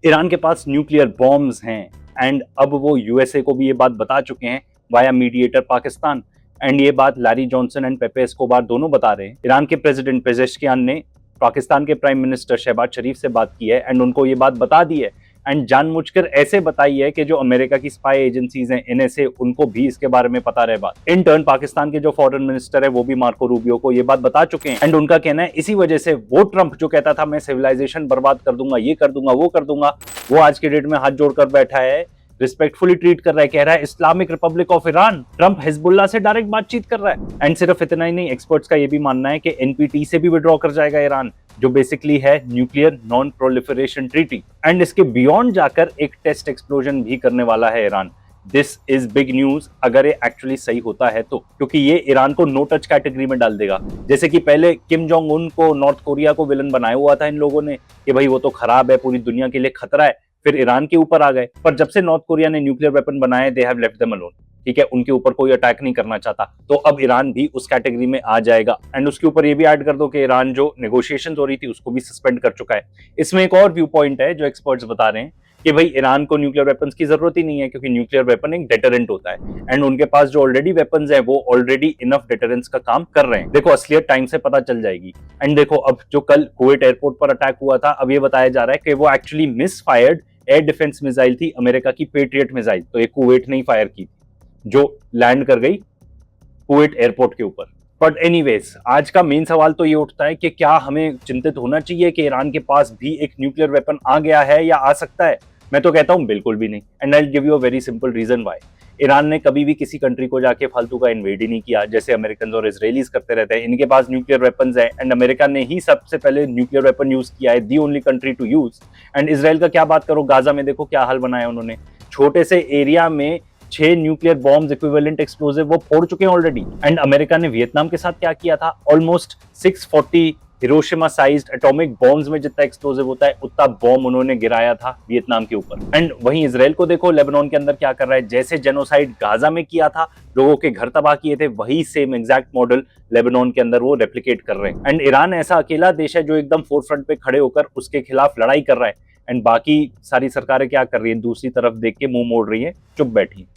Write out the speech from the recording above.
Iran के पास nuclear bombs हैं and अब वो यूएसए को भी ये बात बता चुके हैं वाया मीडिएटर पाकिस्तान। एंड ये बात लैरी जॉनसन एंड पेपे एस्कोबार दोनों बता रहे हैं। ईरान के प्रेसिडेंट पेजेश्कियान ने पाकिस्तान के प्राइम मिनिस्टर शहबाज शरीफ से बात की है एंड उनको ये बात बता दी है एंड जानबूझकर ऐसे बताई है कि जो अमेरिका की स्पाई एजेंसीज हैं एनएसए उनको भी इसके बारे में पता रहे बात। इन टर्न पाकिस्तान के जो फॉरेन मिनिस्टर है वो भी मार्को रूबियो को ये बात बता चुके हैं एंड उनका कहना है इसी वजह से वो ट्रंप जो कहता था मैं सिविलाइजेशन बर्बाद कर दूंगा, ये कर दूंगा, वो कर दूंगा, वो आज के डेट में हाथ जोड़कर बैठा है, रिस्पेक्टफुली ट्रीट कर रहा है, कह रहा है Islamic Republic of Iran. Trump Hezbollah से डायरेक्ट बातचीत कर रहा है एंड सिर्फ इतना ही नहीं, एक्सपर्ट्स का ये भी मानना है कि एनपीटी से भी विड्रॉ कर जाएगा ईरान, जो बेसिकली है nuclear non proliferation treaty. And इसके बियॉन्ड जाकर एक टेस्ट एक्सप्लोजन भी करने वाला है Iran. This is big news अगर ये एक्चुअली सही होता है तो, क्योंकि ये ईरान को नो टच कैटेगरी में डाल देगा। जैसे कि पहले किम जोंग उन को नॉर्थ कोरिया को विलन बनाया हुआ था इन लोगों ने कि भाई वो तो खराब है, पूरी दुनिया के लिए खतरा है, फिर ईरान के ऊपर आ गए। पर जब से नॉर्थ कोरिया ने न्यूक्लियर वेपन बनाए they have left them alone, ठीक है, उनके ऊपर कोई अटैक नहीं करना चाहता, तो अब ईरान भी उस कैटेगरी में आ जाएगा। एंड उसके ऊपर ये भी ऐड कर दो कि ईरान जो नेगोशिएशन हो रही थी उसको भी सस्पेंड कर चुका है। इसमें एक और व्यू पॉइंट है जो एक्सपर्ट्स बता रहे हैं कि भाई ईरान को न्यूक्लियर वेपन्स की जरूरत ही नहीं है, क्योंकि न्यूक्लियर वेपन एक डेटरेंट होता है एंड उनके पास जो ऑलरेडी वेपन्स है वो ऑलरेडी इनफ डेटरेंस का काम कर रहे हैं। देखो असलियत टाइम से पता चल जाएगी। एंड देखो अब जो कल कुवैत एयरपोर्ट पर अटैक हुआ था, अब ये बताया जा रहा है कि वो actually miss fired air defence missile थी, अमेरिका की पेट्रियट मिसाइल, तो ये कुवैत ने फायर की थी जो लैंड कर गई कुवैत एयरपोर्ट के ऊपर। बट एनीवेज आज का मेन सवाल तो ये उठता है कि क्या हमें चिंतित होना चाहिए कि ईरान के पास भी एक न्यूक्लियर वेपन आ गया है या आ सकता है? मैं तो कहता हूं बिल्कुल भी नहीं। And I will give you a very simple reason why. Iran ने कभी भी किसी कंट्री को जाके फालतू का इन्वेड ही नहीं किया, जैसे अमेरिकन और इजरायलीज करते रहते हैं। इनके पास न्यूक्लियर वेपन्स है एंड अमेरिका ने ही सबसे पहले न्यूक्लियर वेपन यूज किया है, the only country to use. And Israel का क्या बात करो, गाजा में देखो क्या हाल बनाया उन्होंने, छोटे से एरिया में 6 न्यूक्लियर बॉम्ब्स इक्विवेलेंट एक्सप्लोजिव वो फोड़ चुके हैं ऑलरेडी। एंड अमेरिका ने वियतनाम के साथ क्या किया था, almost 640 Hiroshima sized atomic bombs में जितना एक्सप्लोजिव होता है उतना बॉम्ब उन्होंने गिराया था वियतनाम के ऊपर। एंड वहीं इसराइल को देखो लेबनान के अंदर क्या कर रहा है, जैसे जेनोसाइड गाजा में किया था, लोगों के घर तबाह किए थे, वही सेम एग्जैक्ट मॉडल लेबनान के अंदर वो रेप्लिकेट कर रहे हैं। एंड ईरान ऐसा अकेला देश है जो एकदम फोरफ्रंट पे खड़े होकर उसके खिलाफ लड़ाई कर रहा है एंड बाकी सारी सरकारें क्या कर रही है, दूसरी तरफ देख के मुंह मोड़ रही है, चुप बैठी है।